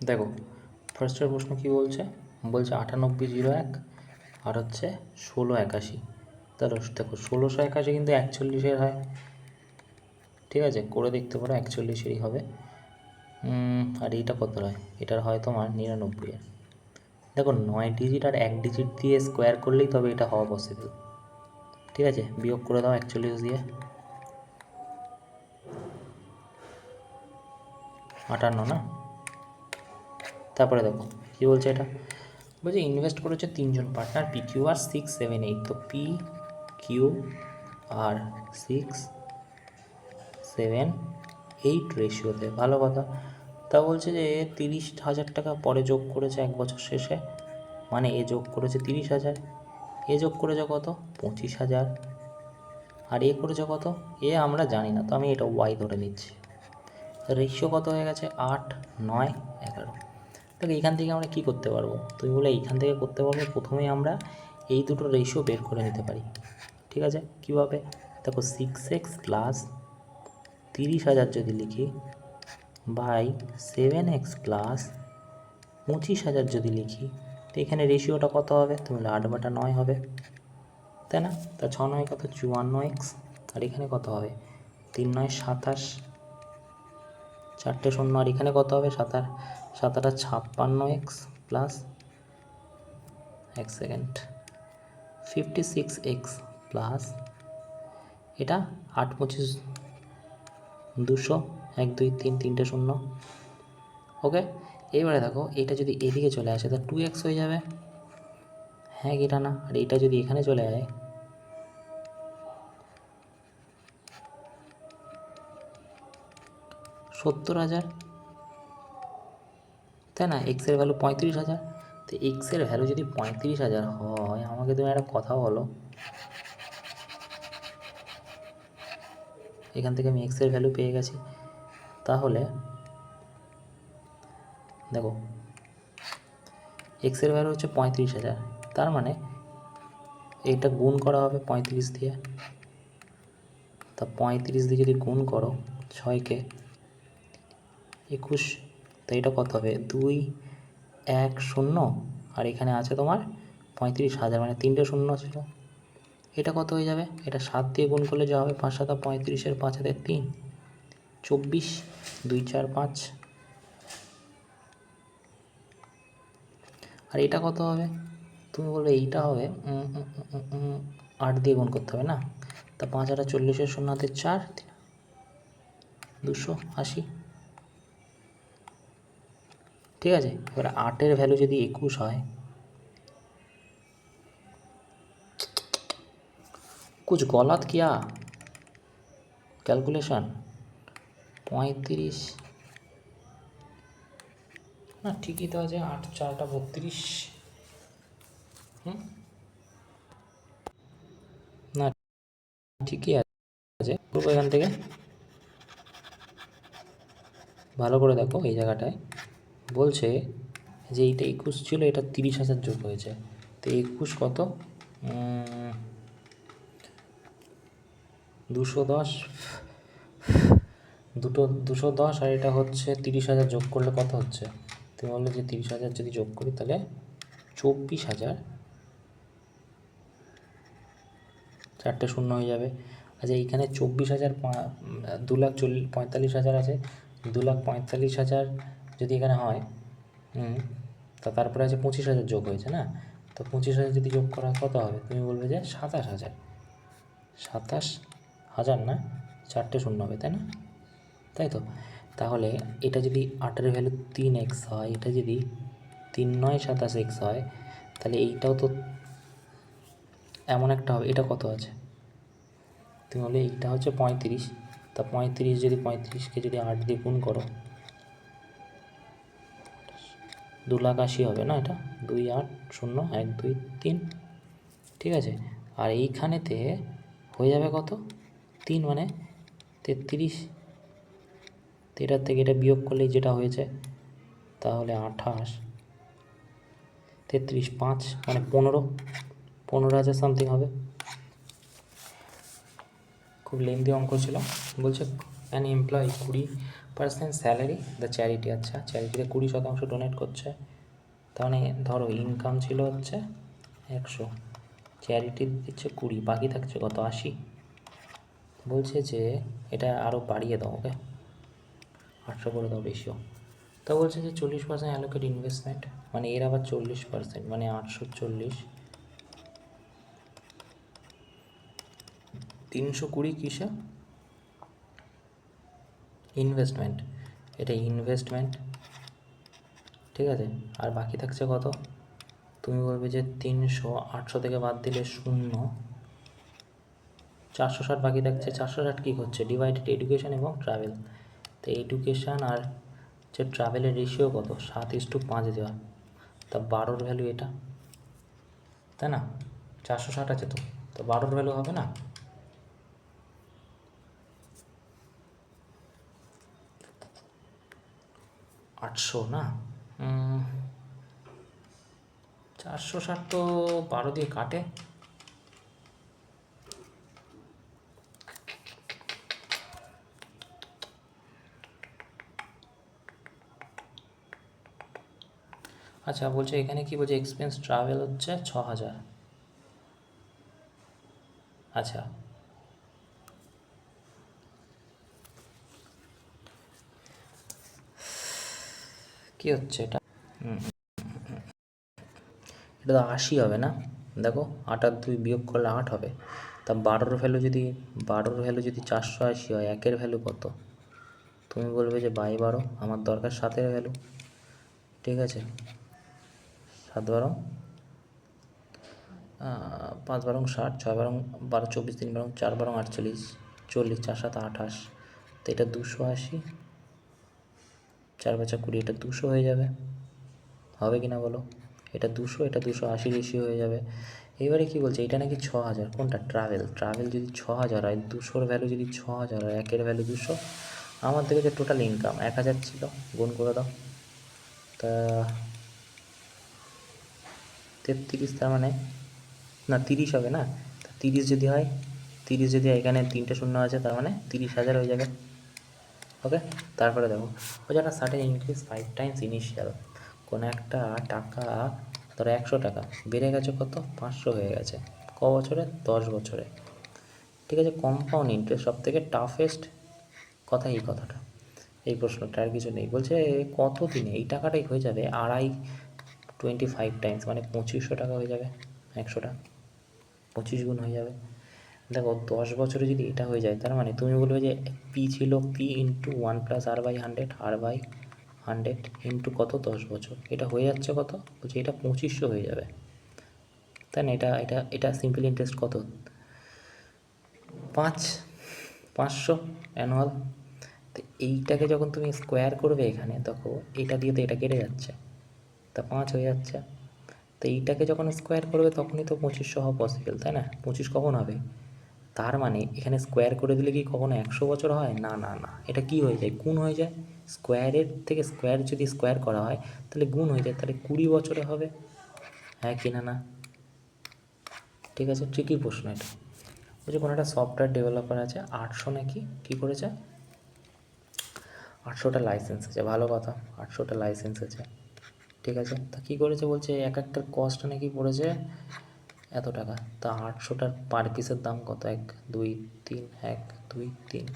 দেখো ফার্স্টের প্রশ্ন কী বলছে, 9801 আর হচ্ছে 1681। তাহলে দেখো 1681 কিন্তু 41 হয়, ঠিক আছে, করে দেখতে পারো 41 হবে। আর এইটা কত হয়, এটার হয় তোমার 99। দেখো 9 ডিজিট আর 1 ডিজিট দিয়ে স্কোয়ার করলেই তবে এটা হওয়া পসিবল। ঠিক আছে, বিয়োগ করে দাও 41 দিয়ে, 58 না। তারপরে দেখো কী বলছে, এটা বলছে ইনভেস্ট করেছে 3জন পার্টনার পি কিউ আর 6, 7, 8। তো পি কিউ আর 6, 7, 8 রেশিওতে, ভালো কথা। তা বলছে যে 30,000 টাকা পরে যোগ করেছে 1 বছর শেষে, মানে এ যোগ করেছে 30,000, এ যোগ করেছে কত 25,000, আর এ করেছে কত, এ আমরা জানি না, তো আমি এটা ওয়াই ধরে নিচ্ছি। রেশিও কত হয়ে গেছে 8, 9, 11। দেখো এইখান থেকে আমরা কী করতে পারবো, তুমি বলে এইখান থেকে করতে পারবো। প্রথমেই আমরা এই দুটো রেশিও বের করে নিতে পারি, ঠিক আছে। কীভাবে, দেখো 6x প্লাস 30,000 যদি লিখি বাই 7x প্লাস 25,000 যদি লিখি, তো এখানে রেশিওটা কত হবে, তুমি 8/9 হবে, তাই না। তা 6 9 কত 54x, আর এখানে কত হবে 3 9 27, 4টে 0, আর এখানে কত হবে 7 7 56x plus 1 second 56x plus এটা 8 25 200, 1 2 3, 3টে 0। ওকে, এবারে দেখো এটা যদি এদিকে চলে আসে তা 2x হয়ে যাবে, হ্যাঁ এটা না। আর এটা যদি এখানে চলে যায় 70,000, তাই না। এক্সের ভ্যালু 35,000। তো এক্সের ভ্যালু যদি 35,000 হয়, আমাকে তুমি একটা কথা বলো, এখান থেকে আমি এক্সের ভ্যালু পেয়ে গেছি। তাহলে দেখো এক্সের ভ্যালু হচ্ছে 35,000, তার মানে এটা গুণ করা হবে 35 দিয়ে। তা 35 দিয়ে যদি গুণ করো 6কে 21, তো এটা কত হবে 2 1 0, আর এখানে আছে তোমার 35,000, মানে 3টে 0 ছিল। এটা কত হয়ে যাবে, এটা 7 দিয়ে গুণ করলে যা হবে 5 7 35, 5 হাতে 3, 24, 2 4 5। আর এটা কত হবে, তুমি বলবে এইটা হবে 8 দিয়ে গুণ করতে হবে না। তা 5 8 40, 0 হাতে 4, 280। ঠিক আছে, এবার 8-এর ভ্যালু যদি 21 হয়, कुछ गलत किया ক্যালকুলেশন। 35 না, ঠিকই তো আছে, 8 4 32। না ঠিকই আছে, এখান থেকে ভালো করে দেখো, এই জায়গাটায় বলছে যে এইটা 21 ছিল, এটা 30,000 যোগ হয়েছে। তো 21 কত 210, 210, আর এটা হচ্ছে 30,000 যোগ করলে কত হচ্ছে, তুমি বললে যে 30,000 যদি যোগ করি তাহলে 24,000, 4টে 0 হয়ে যাবে। আচ্ছা এইখানে 24,000, 2,45,000 আছে, 2,45,000 যদি এখানে হয়, তা তারপরে আছে 25,000 যোগ হয়েছে না। তো 25,000 যদি যোগ করা কত হবে, তুমি বলবে যে 27,000, 27,000 না, 4টে 0 হবে, তাই না, তাই তো। তাহলে এটা যদি 8-এর ভ্যালু 3x হয়, এটা যদি 3 9 27x হয়, তাহলে এইটাও তো এমন একটা হবে। এটা কত আছে, তুমি বলে এইটা হচ্ছে 35। তা 35 যদি 35কে যদি 8 দিয়ে গুণ করো 2,80,000 হবে না, এটা 2 8 0 1 2 3, ঠিক আছে। আর এইখানেতে হয়ে যাবে কত 3, মানে 33। এটার থেকে এটা বিয়োগ করলেই যেটা হয়েছে, তাহলে 28 33 5, মানে 15,000 সামথিং হবে। খুব লেন্দি অঙ্ক ছিল। বলছে an employee percent salary the charity, আচ্ছা চ্যারিটিতে 20% ডোনেট করছে, তার মানে ধরো ইনকাম ছিল হচ্ছে 100, চ্যারিটি দিচ্ছে 20, বাকি থাকছে কত 80। বলছে যে এটা আরও বাড়িয়ে দাও, ওকে 800 করে দাও রেশিও। তো বলছে যে 40% অ্যালোকেট ইনভেস্টমেন্ট, মানে এর আবার 40%, মানে 840, 320 কিসে ইনভেস্টমেন্ট, এটা ইনভেস্টমেন্ট, ঠিক আছে। আর বাকি থাকছে কত, তুমি বলবে যে 300, 800 থেকে বাদ দিলে 0, 460 বাকি থাকছে। 460 কী হচ্ছে, ডিভাইডেড এডুকেশন এবং ট্রাভেল। তো এডুকেশান আর যে ট্রাভেলের রেশিও কত, 7:5 দেওয়া, তা 12 ভ্যালু এটা, তাই না? 460 আছে তো 12 ভ্যালু হবে না? আটশো না, 460 তো 12 দিয়ে কাটে, আচ্ছা বলছে এখানে কি বলছে, এক্সপেন্স ট্রাভেল হচ্ছে 6000, আচ্ছা কি হচ্ছে এটা, এটা তো 80 হবে না, দেখো 8 আর 2 বিয়োগ করলে 8 হবে, তা 12 ভ্যালু যদি 480 হয়, একের ভ্যালু কত, তুমি বলবে যে বাই 12, আমার দরকার 7-এর ভ্যালু, ঠিক আছে। 7 12 5 12 60, 6 12 12 24, 3 12 4 12 48, 40, 4 7 28, তো এটা 280, 4 5 20, এটা 200 হয়ে যাবে, হবে কি না বলো, এটা 200, এটা 280 রেশিও হয়ে যাবে। এবারে কি বলছে, এটা নাকি 6000, কোনটা, ট্রাভেল যদি 6000 হয়, 200-র ভ্যালু যদি 6000 হয়, একের ভ্যালু 200, আমার থেকে যে টোটাল ইনকাম 1000 ছিল, গুণ করে দাও, তা 33, তার মানে না 30 হবে না, তা 30 যদি হয়, 30 যদি এখানে 3টে শূন্য আছে, তার মানে 30,000 হয়ে যাবে, ওকে। তারপরে দেখো ওই যে একটা সার্টেন ইনক্রিজ 5 টাইমস ইনিশিয়াল, কোনো একটা টাকা ধরো 100 টাকা বেড়ে গেছে কত, 500 হয়ে গেছে, ক বছরে, 10 বছরে, ঠিক আছে। কম্পাউন্ড ইন্টারেস্ট সব থেকে টাফেস্ট কথা, এই কথাটা, এই প্রশ্নটা আর কিছু নেই। বলছে কত দিনে এই টাকাটাই হয়ে যাবে 25 টাইমস, মানে 2500 টাকা হয়ে যাবে, 100টা 25 গুণ হয়ে যাবে। দেখো 10 বছরে যদি এটা হয়ে যায়, তার মানে তুমি বলবে যে পি ছিল P into 1 plus r/100, r/100 into কত, 10 বছর, এটা হয়ে যাচ্ছে কত, বলছে এটা 2500 হয়ে যাবে, তাই না। এটা সিম্পল ইন্টারেস্ট কত, 500 অ্যানুয়াল। তো এইটাকে যখন তুমি স্কোয়ার করবে এখানে, দেখো এটা দিয়ে তো এটা কেটে যাচ্ছে, তা 5 হয়ে যাচ্ছে। তো এইটাকে যখন স্কোয়ার করবে তখনই তো 2500 হওয়া পসিবল, তাই না। 25 কখন হবে, তার মানে এখানে স্কোয়ার করে দিলে কি কখনো 100 বছর হয় না, না না, এটা কি হয়ে যায়, গুণ হয়ে যায়, স্কোয়ারের থেকে স্কোয়ার যদি স্কোয়ার করা হয় তাহলে গুণ হয়ে যায়, তাহলে 20 বছরে হবে, হ্যাঁ কি না, না, ঠিক আছে। ঠিকই প্রশ্ন এটা। বলছে কোনো একটা সফটওয়্যার ডেভেলপার আছে, 800 নাকি কী করেছে, 800টা লাইসেন্স আছে, ভালো কথা, 800টা লাইসেন্স আছে, ঠিক আছে। তা কী করেছে, বলছে এক একটার কস্ট নাকি পড়েছে এত টাকা, তা 800টার পার পিসের দাম কত, 1 2 3, 1 2 3,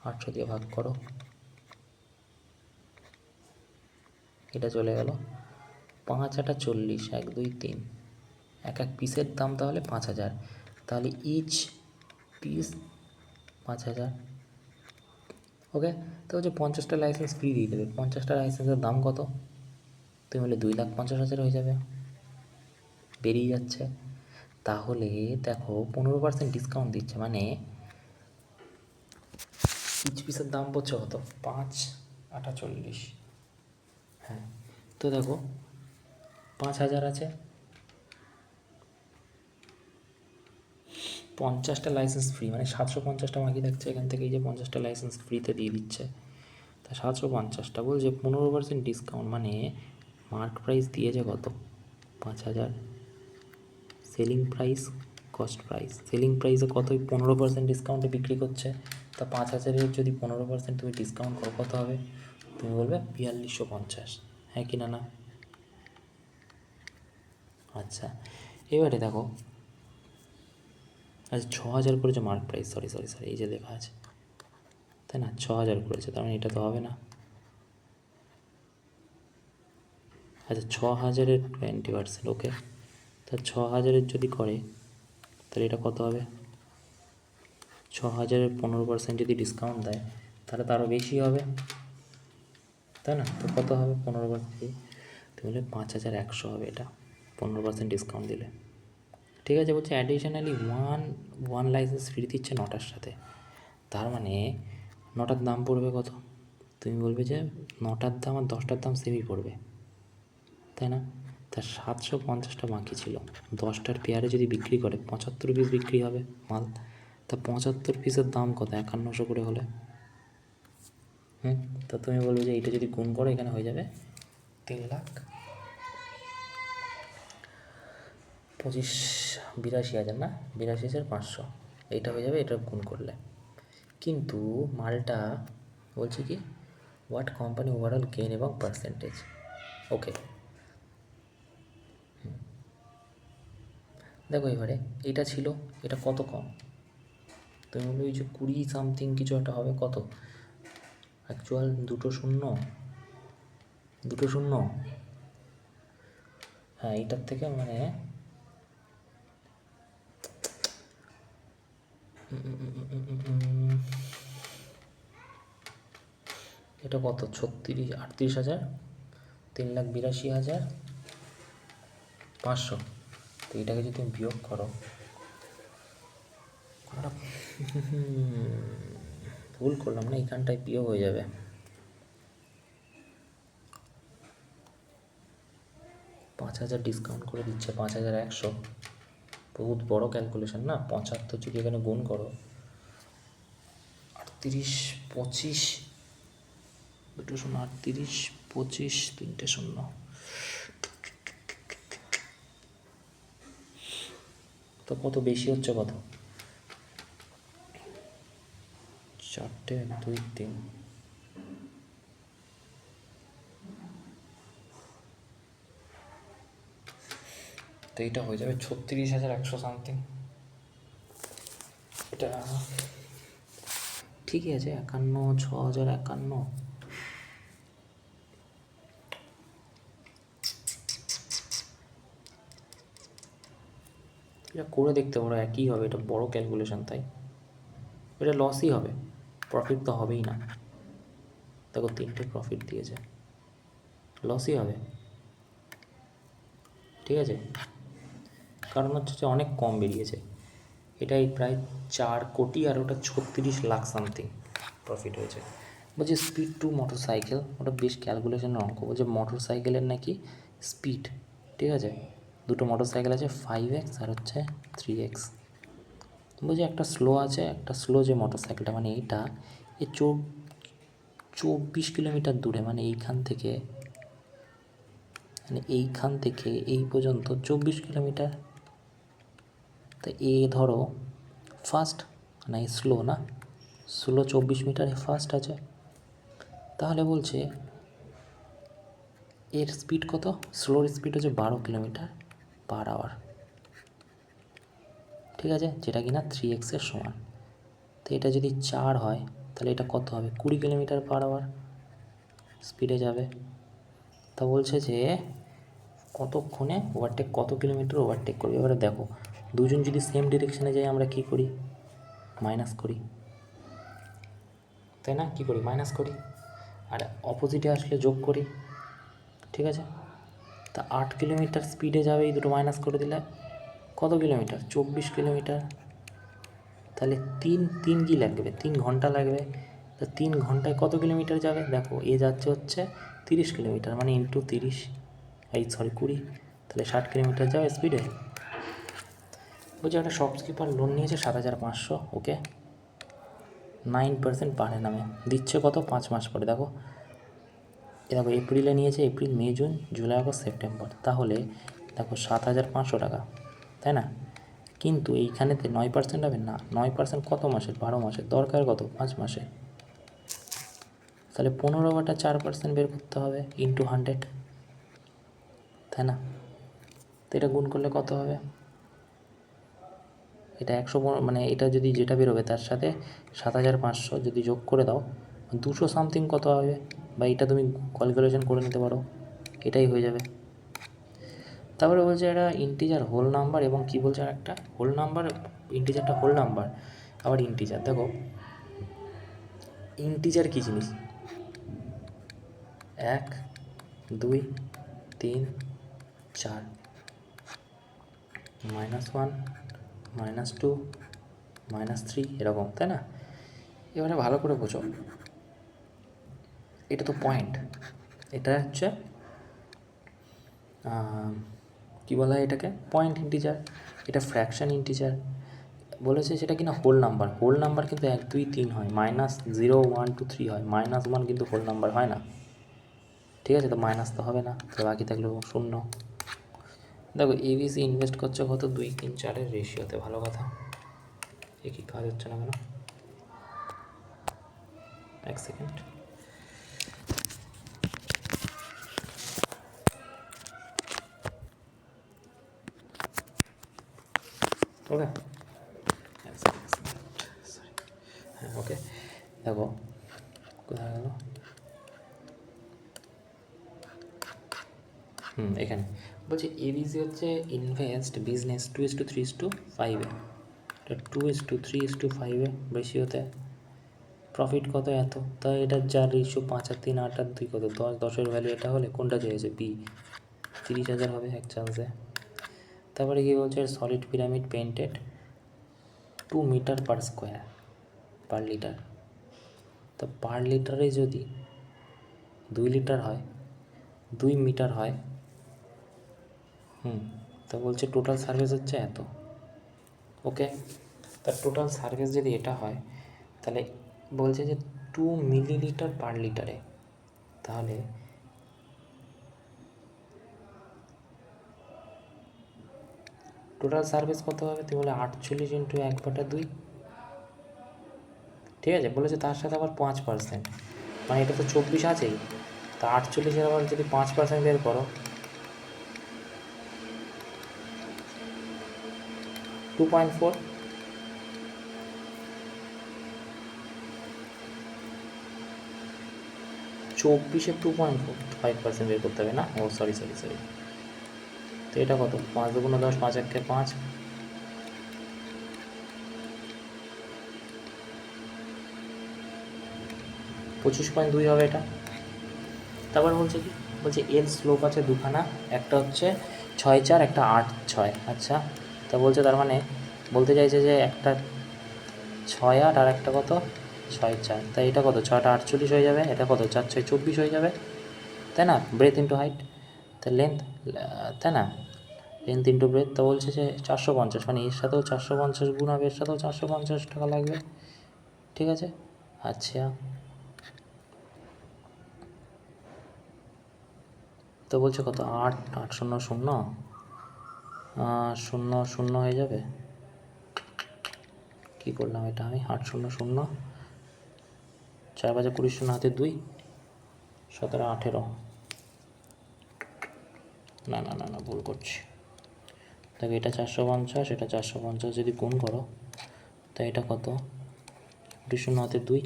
800 দিয়ে ভাগ করো, এটা চলে গেল 5 8 40, 1 2 3, এক এক পিসের দাম তাহলে 5000, তাহলে ইচ পিস 5000, ওকে। তো হচ্ছে 50টা লাইসেন্স ফ্রি দিয়ে দেবে, 50টা লাইসেন্সের দাম কত, তুমি বলে 2,50,000 হয়ে যাবে, বেরিয়ে যাচ্ছে। তাহলে দেখো 15% ডিসকাউন্ট দিচ্ছে, মানে ইচ পিসের দাম পড়ছে কত, 5 8 40, হ্যাঁ। তো দেখো 5000 আছে, 50টা লাইসেন্স ফ্রি, মানে 750টা বাকি থাকছে, এখান থেকে এই যে 50টা লাইসেন্স ফ্রিতে দিয়ে দিচ্ছে, তা 750টা বলছে 15% ডিসকাউন্ট, মানে মার্ক প্রাইস দিয়েছে কত, 5000, selling price, cost price, selling প্রাইসে কত, 15% ডিসকাউন্টে বিক্রি করছে, তা 5,000-এর যদি 15% তুমি ডিসকাউন্ট করো কত হবে? তুমি বলবে 4250, হ্যাঁ কি না? না? আচ্ছা, এবারে দেখো, আচ্ছা 6,000 করেছে মার্ক প্রাইস, সরি, এই যে লেখা আছে, তাই না? 6,000 করেছে, তার মানে এটা তো হবে না। আচ্ছা 6,000-এর 20%, ওকে, তা 6,000-এর যদি করে তাহলে এটা কত হবে? 6,000-এর 15% যদি ডিসকাউন্ট দেয় তাহলে তো আরও বেশি হবে, তাই না? তো কত হবে 15%? তাহলে 5,100 হবে এটা 15% ডিসকাউন্ট দিলে। ঠিক আছে, বলছে অ্যাডিশনালি ওয়ান লাইসেন্স ফ্রি দিচ্ছে 9টার সাথে। তার মানে 9টার দাম পড়বে কত? তুমি বলবে যে 9টার দাম আর 10টার দাম সেমই পড়বে, তাই না? তার 750টা বাকি ছিল, 10টার পেয়ারে যদি বিক্রি করে 75 পিস বিক্রি হবে মাল। তা 75 পিসের দাম কত? 5100 করে হলে, তা তুমি বলবে যে এইটা যদি গুণ করো এখানে হয়ে যাবে 3,82,000 না, 82,500, এইটা হয়ে যাবে এটা গুণ করলে। কিন্তু মালটা বলছি কি, হোয়াট কোম্পানি ওভারঅল গেইন এবং পার্সেন্টেজ, ওকে। দেখো এবারে এটা ছিল, এটা কত কম? তুমি বলবে ওই যে 20 সামথিং কিছু একটা হবে, কত অ্যাকচুয়াল? দুটো শূন্য, হ্যাঁ এইটার থেকে মানে এটা কত? 38,000, 3,82,500। তো এটাকে যদি তুমি বিয়োগ করো, ভুল করলাম না, এখানটায় বিয়োগ হয়ে যাবে। 5,000 ডিসকাউন্ট করে দিচ্ছে 5,100, বহুত বড় ক্যালকুলেশন না? 75 যদি এখানে গুণ করো, 38, 25, দুটো শূন্য, 38, 25, 3টে শূন্য, তো কত বেশি হচ্ছে? কত? 4টে 1, 2, 3, তো এইটা হয়ে যাবে 36,100 সামথিং। এটা ঠিকই আছে, 51, 6,051। এটা করে দেখতে পারো, একই হবে, এটা বড় ক্যালকুলেশন, তাই এটা লসই হবে, প্রফিট তো হবেই না। দেখো 3টে প্রফিট দিয়েছে, লসই হবে, ঠিক আছে? কারণ হচ্ছে যে অনেক কম বেরিয়েছে, এটাই প্রায় 4 কোটি আর ওটা 36 লাখ সামথিং প্রফিট হয়েছে। বলছে স্পিড টু মোটর সাইকেল, ওটা বেশ ক্যালকুলেশনের অঙ্ক। বলছে মোটর সাইকেলের নাকি স্পিড, ঠিক আছে, দুটো মোটর সাইকেল আছে, 5x আর হচ্ছে 3x। বলছে একটা স্লো আছে, একটা স্লো যে মোটর সাইকেলটা, মানে এইটা এ 24 কিলোমিটার দূরে, মানে এইখান থেকে এই পর্যন্ত 24 কিলোমিটার। তা এ ধরো ফাস্ট, না স্লো, না স্লো 24 মিটার, ফাস্ট আছে। তাহলে বলছে এর স্পিড কত? স্লোর স্পিড হচ্ছে 12 কিলোমিটার পার আওয়ার, ঠিক আছে, যেটা কিনা 3x এর সমান। তো এটা যদি 4 হয় তাহলে এটা কত হবে? 20 কিলোমিটার পার আওয়ার স্পিডে যাবে। তা বলছে যে কতক্ষণে ওভারটেক, কত কিলোমিটার ওভারটেক করবে। এবারে দেখো দুজন যদি সেম ডিরেকশানে যাই আমরা কী করি? মাইনাস করি, তাই না? কী করি? মাইনাস করি। আর অপোজিটে আসলে যোগ করি, ঠিক আছে? তা 8 কিলোমিটার স্পিডে যাবে, এই দুটো মাইনাস করে দিলে কত কিলোমিটার? 24 কিলোমিটার। তাহলে তিন কি লাগবে? 3 ঘন্টা লাগবে। তা 3 ঘন্টায় কত কিলোমিটার যাবে? দেখো এ যাচ্ছে হচ্ছে 30 কিলোমিটার, মানে ইন্টু 30, 20, তাহলে 60 কিলোমিটার যাবে স্পিডে। বলছে একটা শপকিপার লোন নিয়েছে 7,500, ওকে, 9% পার অ্যানামে দিচ্ছে কত? 5 মাস পরে। দেখো এপ্রিলে নিয়েছে, এপ্রিল, মে, জুন, জুলাই, আগস্ট, সেপ্টেম্বর, তাহলে দেখো 7,500 টাকা, তাই না? কিন্তু এইখানেতে 9% হবে না। 9% কত মাসের? 12 মাসের। দরকার কত? 5 মাসে। তাহলে 15/4 4% বের করতে হবে ইন্টু 100, তাই না? তো এটা গুণ করলে কত হবে? এটা 100, মানে এটা যদি যেটা বেরোবে তার সাথে 7500 যদি যোগ করে দাও, 200 সামথিং কত হবে, বা এটা তুমি ক্যালকুলেশন করে নিতে পারো, এটাই হয়ে যাবে। তারপরে বলছে এটা ইন্টিজার হোল নাম্বার এবং কি বলছে আর একটা হোল নাম্বার, ইন্টিজারটা হোল নাম্বার আবার ইন্টিজার। দেখো ইন্টিজার কী জিনিস? 1 2 3 4 -1 -2 -3 এরকম, তাই না? এবারে ভালো করে বোঝো, এটা তো পয়েন্ট, এটা হচ্ছে কী বলা হয় এটাকে? Point integer. এটা ফ্র্যাকশান ইন্টিজার বলেছে, সেটা কিনা হোল নাম্বার। হোল নাম্বার কিন্তু 1 2 3 হয়, -0 1 2 3 হয়, -1 কিন্তু হোল নাম্বার হয় না। ঠিক আছে, তো মাইনাস তো হবে না, তো বাকি থাকলো 0। দেখো এবিসি ইনভেস্ট করছে কত? 2 3 4-এর রেশিওতে। ভালো কথা, এ কি কাজ হচ্ছে না কেন? এক সেকেন্ড। ওকে, সরি, হ্যাঁ ওকে। দেখো কোথায় গেল? এখানে বলছে এবিসি হচ্ছে ইনভেস্ট বিজনেস 2:3:5-এ, এটা 2:3:5-এ রেশিওতে। প্রফিট কত? এত। তাই এটার যার রেশিও 5 আর 3 8 আর 2 কত? 10, 10-এর ভ্যালু এটা হলে কোনটা চেয়েছে? বি। 30,000 হবে এক চান্সে। তারপরে কী বলছে? Solid pyramid painted 2 metre per square per litre. তো পার লিটারে যদি 2 লিটার হয়, 2 মিটার হয়, তো বলছে টোটাল সার্ভিস হচ্ছে এত। ওকে, তার টোটাল সার্ভিস যদি এটা হয়, তাহলে বলছে যে 2 মিলিলিটার পার লিটারে, তাহলে টোটাল সার্ভিস কত হবে? তুমি বলে 48 ইন্টু 1/2। ঠিক আছে, বলেছে তার সাথে আবার 5%, মানে এটা তো 24 আছেই, তা 48-এর আবার যদি 5% বের করো, 2.4। 24-এর 2.5% বের করতে হবে না? ও সরি, তো এটা কত? 5 2 10, 5 1 5, 25.2 হবে এটা। তারপর বলছে কি? বলছে এর স্লোপ আছে দুখানা, একটা হচ্ছে 6 4, একটা 8 6। আচ্ছা, তা বলছে তার মানে বলতে চাইছে যে একটা 6 8 আর একটা কত? 6 4। তাই এটা কত? 6টা 48 হয়ে যাবে, এটা কত? 4 6 24 হয়ে যাবে, তাই না? ব্রেথ ইন্টু হাইট, তা লেন্থ, তাই না? Length into breadth. তো বলছে যে 450, মানে এর সাথেও 450 গুণ হবে, এর সাথেও 450 টাকা লাগবে। ঠিক আছে, আচ্ছা। তো বলছে কত? 8 8 0 0 0 0 হয়ে যাবে। কী করলাম এটা আমি? 8 0 0, 4 5 20 0 হাতে 2, 17 18। না ভুল করছি। দেখো এটা 450, এটা 450 যদি গুণ করো, তো এটা কত? 20 0 হাতে 2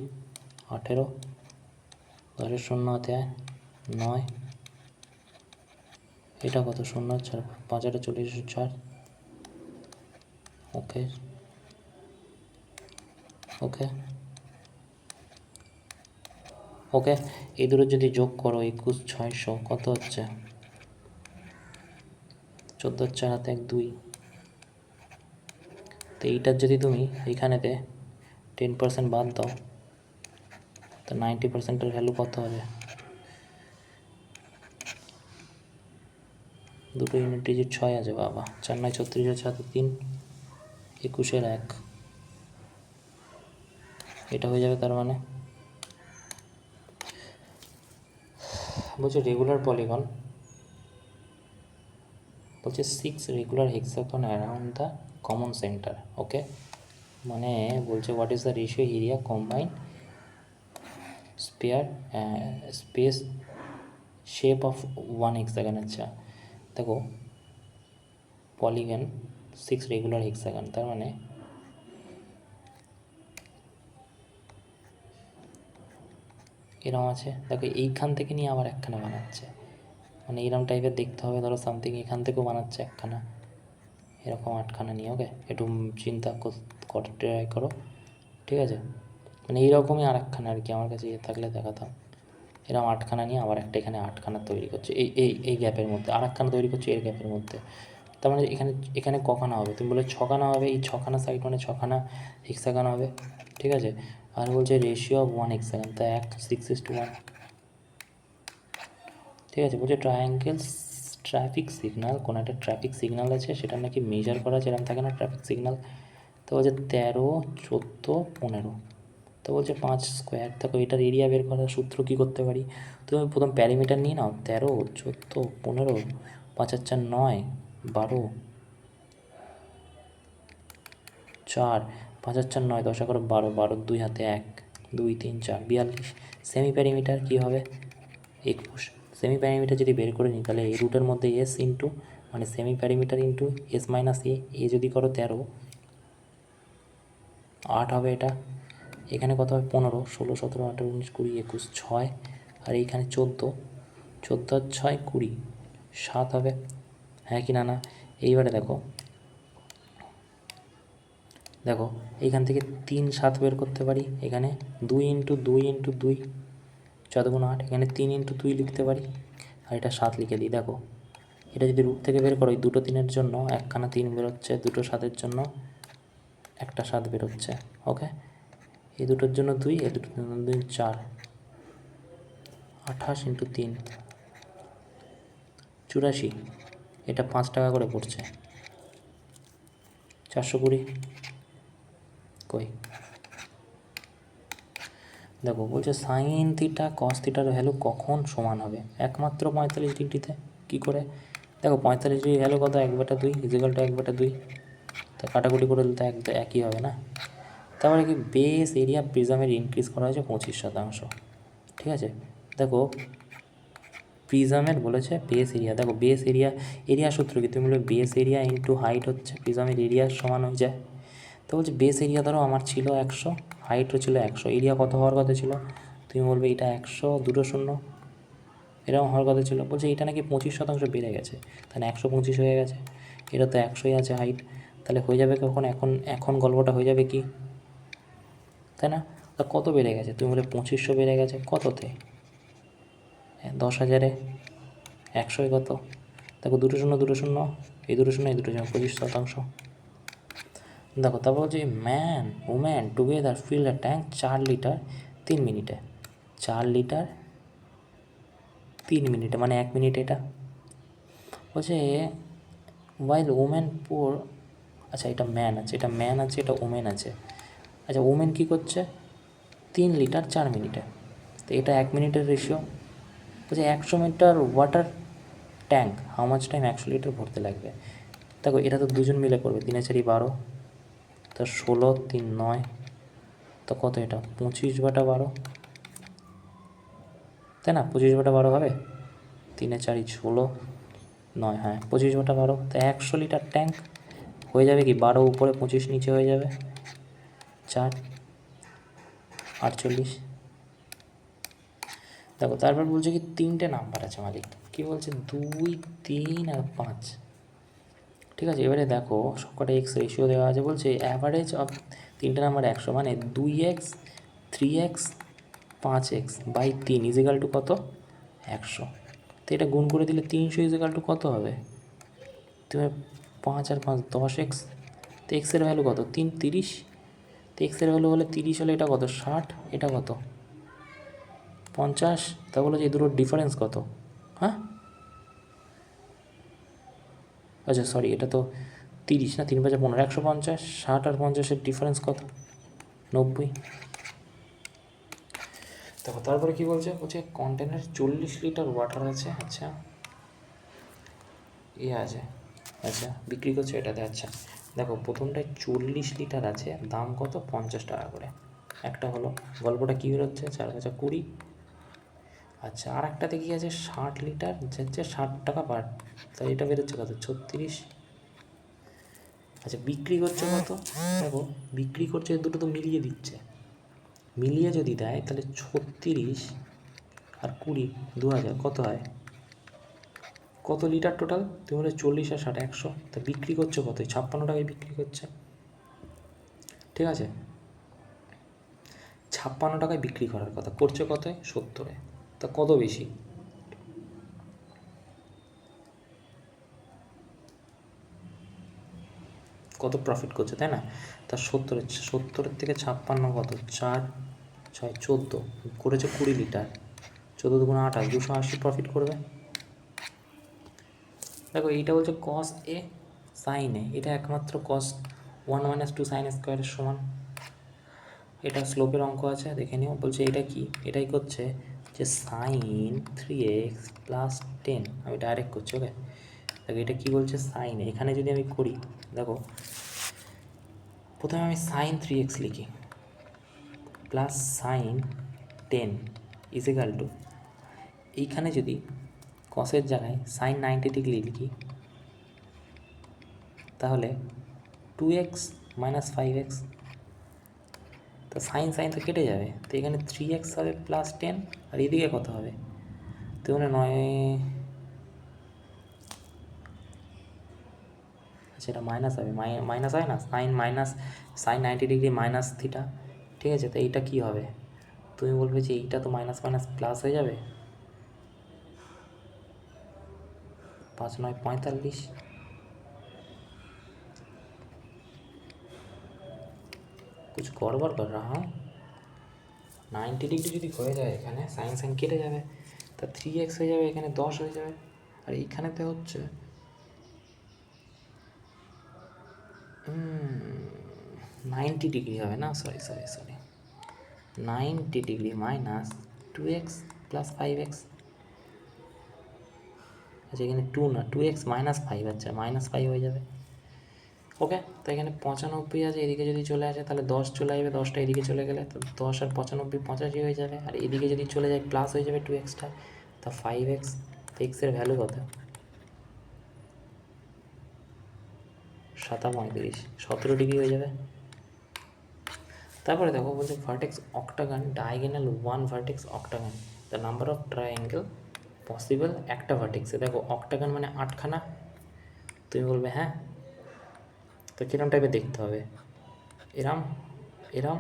18, 10 0 হাতে 9, এটা কত? 0 4 5 8 40 4। ওকে ওকে ওকে, এই দুটো যদি যোগ করো 21 600 কত হচ্ছে? 14 4 হাতে 1 2। তো এইটার যদি তুমি এইখানেতে 10% বাদ দাও, তো 90%-এর ভ্যালু কত হবে? দুটো ইউনিট ডিজিট 6 আছে বাবা। 4 9 36 আছে হাতে 3, 21-এর 1, এটা হয়ে যাবে। তার মানে বলছে রেগুলার পলিগন, বলছে 6 regular hexagon around the common centre. Okay, মানে বলছে what is the ratio area combine spare space shape of one hexagon. আচ্ছা দেখো, পলিগন 6 রেগুলার হেক্সাগন, তার মানে এরকম আছে। দেখো এইখান থেকে নিয়ে আবার একখানা বানাচ্ছে, মানে এরকম টাইপের দেখতে হবে। ধরো সামথিং এখান থেকেও বানাচ্ছে একখানা, এরকম 8খানা নিয়ে। ওকে, একটু চিন্তা ট্রাই করো, ঠিক আছে। মানে এইরকমই আর একখানা আর কি, আমার কাছে ইয়ে থাকলে দেখাতাম। এরকম 8খানা নিয়ে আবার একটা এখানে 8খানা তৈরি করছে, এই এই এই গ্যাপের মধ্যে আর একখানা তৈরি করছে, এর গ্যাপের মধ্যে। তার মানে এখানে এখানে কখানা হবে? তুমি বলে 6খানা হবে। এই 6খানা সাইড মানে 6খানা হেক্সাগন হবে, ঠিক আছে। আর বলছে রেশিও অফ 1 হেক্সাগন, তা 1:6:1, ঠিক আছে। বলছে ট্রায়াঙ্গেলস ট্রাফিক সিগনাল, কোনো একটা ট্রাফিক সিগনাল আছে, সেটা নাকি মেজার করা আছে, এরকম থাকে না ট্রাফিক সিগনাল। তো বলছে 13, 14, 15। তো বলছে 5 স্কোয়ার। দেখো এটার এরিয়া বের করার সূত্র কী করতে পারি? তুমি প্রথম প্যারিমিটার নিয়ে নাও, 13, 14, 15, 5 আর 4 9, 12, 4, 5 আর 4 9, 10 আর 12, 12 2 হাতে 1, 2 3 4 42। সেমি প্যারিমিটার কী হবে? 21। সেমি প্যারিমিটার যদি বের করে নিই, তাহলে এই রুটের মধ্যে এস ইন্টু, মানে semi perimeter into S minus A যদি করো 13, 8 হবে এটা। এখানে কত হবে? 15, 16, 17, 18, 19, 20, 21, 6, আর এইখানে 14, 14 আর 6, 20, 7 হবে। হ্যাঁ কি না? না। এইবারে দেখো, দেখো এইখান থেকে 3 7 বের করতে পারি। এখানে 2 ইন্টু 2 ইন্টু 2, 4 গুণ 8, এখানে 3 ইন্টু 2 লিখতে পারি, আর এটা 7 লিখে দিই। দেখো এটা যদি রুট থেকে বের করো, এই দুটো 3-এর জন্য একখানা 3 বেরোচ্ছে, দুটো 7-এর জন্য একটা 7 বেরোচ্ছে। ওকে, এই দুটোর জন্য 2, এই দুটোর জন্য 2, 4, 28 ইন্টু 3, 84। এটা 5 টাকা করে পড়ছে, 420। কই দেখো, বলছে সাইন থিটা কস থিটার ভ্যালু কখন সমান হবে? একমাত্র 45 ডিগ্রিতে। কী করে? দেখো 45 ডিগ্রি ভ্যালু কত? 1/2 ইজিক্যাল টু 1/2। তা কাটাকুটি করে দিলে তো একই হবে না। তারপরে কি, বেস এরিয়া প্রিজমের ইনক্রিজ করা হয়েছে 25%, ঠিক আছে। দেখো প্রিজমের বলেছে বেস এরিয়া, দেখো বেস এরিয়া সূত্র কি? তুমি বলবে বেস এরিয়া ইন্টু হাইট হচ্ছে প্রিজমের এরিয়ার সমান হয়ে যায়। তো বলছে বেস এরিয়া ধরো আমার ছিল 100, হাইটও ছিল 100, এরিয়া কত হওয়ার কথা ছিল? তুমি বলবে এটা 100, 2 শূন্য এরকম হওয়ার কথা ছিল। বলছে এটা নাকি 25% বেড়ে গেছে, তাহলে 125 হয়ে গেছে। এটা তো 100ই আছে হাইট, তাহলে হয়ে যাবে কখন? এখন গল্পটা হয়ে যাবে কি, তাই না? তা কত বেড়ে গেছে? তুমি বলে 2500 বেড়ে গেছে। কততে? 10,000-এ। 100-এ কত? দেখো 2 শূন্য 2 শূন্য, এই 2 শূন্য এই 2 শূন্য, 25%। দেখো তারপর বলছে man woman together fill the tank 4 litre 3 মিনিটে। 4 লিটার 3 মিনিটে, মানে 1 মিনিট। এটা বলছে ওয়াইল ওমেন পোর, আচ্ছা এটা ম্যান আছে, এটা ম্যান আছে, এটা ওমেন আছে। আচ্ছা ওমেন কী করছে? 3 লিটার 4 মিনিটে, তো এটা 1 মিনিটের রেশিও। বলছে 100 metre water tank how much time? 100 litre ভরতে লাগবে। দেখো এটা তো দুজন মিলে করবে, 3 4 12, তো 16, 3 9, তো কত এটা? 25/12, তাই না? 25/12 হবে। 3 4 16, 9, হ্যাঁ 25/12। তো 100 লিটার ট্যাঙ্ক হয়ে যাবে কি? 12 উপরে 25 নিচে হয়ে যাবে 4, 48। দেখো তারপর বলছে কি 3টে নাম্বার আছে মালিক, কী বলছে? 2, 3 আর 5, ঠিক আছে। এবারে দেখো সবকটা এক্স রেশিও দেওয়া আছে। বলছে অ্যাভারেজ অফ 3টে নাম্বার 100, মানে 2x, 3x, 5x by 3 is equal two কত? 100। তো এটা গুণ করে দিলে 300 ইজিক্যাল টু কত হবে? তুমি 5 আর 5 10x, তো এক্সের ভ্যালু কত? 30। তো এক্সের ভ্যালু হলে 30 হলে এটা কত? 60, এটা কত? 50। তা বলো যে এই দুটোর ডিফারেন্স কত? হ্যাঁ আচ্ছা সরি, এটা তো 30 না, 3 5 15, 150। 60 আর 50-এর ডিফারেন্স কত? 90। দেখো তারপরে কী বলছে? বলছে কন্টেনার 40 লিটার ওয়াটার আছে। আচ্ছা আছে, আচ্ছা বিক্রি করছে এটাতে। আচ্ছা দেখো প্রথমটায় 40 লিটার আছে, দাম কত? 50 টাকা করে। একটা হলো, গল্পটা কী বেরোচ্ছে? 4 5 20। আচ্ছা, আর একটাতে কী আছে? 60 লিটার যাচ্ছে 60 টাকা পার, তাই এটা বেরোচ্ছে কত? 36। আচ্ছা, বিক্রি করছে কত? দেখো বিক্রি করছে, দুটো তো মিলিয়ে দিচ্ছে, মিলিয়ে যদি দেয় তাহলে 36 আর 20, 2000 কত হয়? কত লিটার টোটাল? তুমি বলে 40 আর 60, 100। তা বিক্রি করছে কত? 56 টাকায় বিক্রি করছে, ঠিক আছে? 56 টাকায় বিক্রি করার কথা, করছে কত? 70-এ। তা কত বেশি? কত প্রফিট করছে, তাই না? তা 70-এর থেকে 56 কত? 4 6 14, করেছে 20 লিটার, 14 দুগুণ 28, 280 প্রফিট করবে। দেখো এইটা বলছে কস এ সাইন এ, এটা একমাত্র কস 1 - 2 সাইন স্কোয়ারের সমান। এটা স্লোপের অঙ্ক আছে, দেখে নিও। বলছে এটা কি? এটাই করছে যে সাইন 3x প্লাস 10, আমি ডাইরেক্ট করছি, ওকে? দেখো এটা কি বলছে? সাইন, এখানে যদি আমি করি, দেখো প্রথমে আমি সাইন 3x লিখি প্লাস সাইন 10 ইজিক্যাল টু, এইখানে যদি কসের জায়গায় সাইন 90 ডিগ্রি লিখি তাহলে 2x মাইনাস 5x, তো সাইন সাইন তো কেটে যাবে, তো এখানে 3x হবে প্লাস 10, আর এদিকে কত হবে? তো মানে 9, আচ্ছা এটা মাইনাস হবে, মাইনাস হয় না? সাইন 90 ডিগ্রি মাইনাস থিটা, ঠিক আছে? তো এইটা কী হবে? তুমি বলবে যে এইটা তো মাইনাস মাইনাস প্লাস হয়ে যাবে, 5 9 45। कुछ गड़बड़ कर रहा हूँ। 90 ডিগ্রি যদি হয়ে যায় এখানে, সাইন সাইন কেটে যাবে, তা 3x হয়ে যাবে, এখানে 10 হয়ে যাবে, আর এইখানেতে হচ্ছে 90 ডিগ্রি হবে না, sorry 90 degree minus 2x plus 5x। আচ্ছা এখানে 2 না, 2x মাইনাস 5, আচ্ছা মাইনাস 5 হয়ে যাবে, ওকে? তো এখানে 95 আছে, এদিকে যদি চলে আসে তাহলে 10 চলে আসবে, 10টা এদিকে চলে গেলে তো 10 আর 95 85 হয়ে যাবে, আর এদিকে যদি চলে যায় প্লাস হয়ে যাবে 2xটা, তা 5x। তো এক্সের ভ্যালু কত? 37, 17 ডিগ্রি হয়ে যাবে। তারপরে দেখো বলছে vertex octagon diagonal 1 vertex octagon, the number of triangle possible একটা ভার্টেক্সে। দেখো অক্টাগন মানে 8খানা, তুমি বলবে হ্যাঁ, তো কিরম টাইপের দেখতে হবে? এরম এরম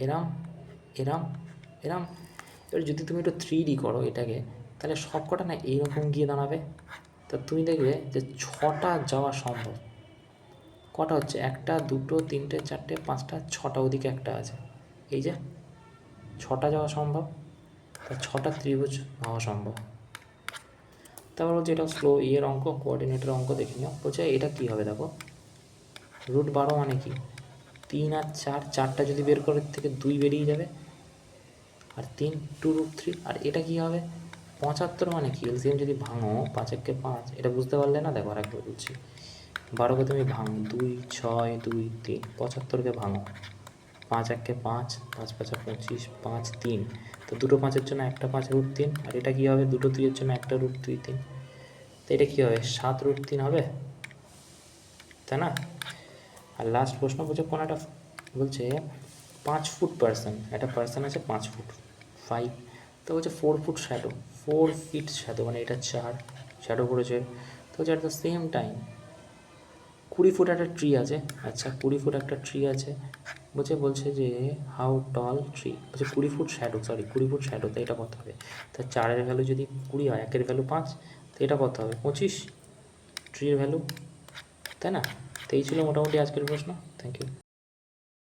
এরম এরম এরম। এবার যদি তুমি একটু 3D করো এটাকে, তাহলে সব কটা না এইরকম গিয়ে দাঁড়াবে। তা তুমি দেখবে যে 6টা যাওয়া সম্ভব। কটা হচ্ছে? 1 2 3 4 5 6টা, ওদিকে একটা আছে, এই যে 6টা যাওয়া সম্ভব, তা 6টা ত্রিভুজ হওয়া সম্ভব। তারপর বলছে এটা স্লো ইয়ের অঙ্ক, কোঅর্ডিনেটের অঙ্ক দেখে নিও। বলছে এটা কী হবে? দেখো √12 মানে কি? 3 আর 4, 4টা যদি বের করে থেকে 2 বেরিয়ে যাবে, আর 3 2√3। আর এটা কি হবে? 75 মানে কি? এলসিএম যদি ভাঙো 5 একে 5, এটা বুঝতে পারলে না? দেখো আরেকবার বলছি, 12কে তুমি ভাঙো 2 6 2 3, 75কে ভাঙো 5 একে 5, 5 5 25, 5 3, তো দুটো 5-এর জন্য একটা 5 √3, আর এটা কী হবে? দুটো 2-এর জন্য একটা √2 3, তো এটা কী হবে? 7 √3 হবে, তাই না? আর লাস্ট প্রশ্ন বলছে কোন একটা, বলছে 5 ফুট পার্সন, একটা পার্সন আছে 5 ফুট 5, তো বলছে 4 ফুট শ্যাডো, 4 ফিট শ্যাডো, মানে এটা 4 শ্যাডো পড়েছে। তো হচ্ছে at the same time 20 foot একটা ট্রি আছে, আচ্ছা 20 ফুট একটা ট্রি আছে, বলছে যে হাউ টল ট্রি, বলছে 20 ফুট শ্যাডো, 20 ফুট শ্যাডো, তো এটা কত হবে? তা 4-এর ভ্যালু যদি 20 হয়, 1-এর ভ্যালু 5, তো এটা কত হবে? 25 ট্রির ভ্যালু, তাই না? তো এই ছিল মোটামুটি আজকের প্রশ্ন। Thank you.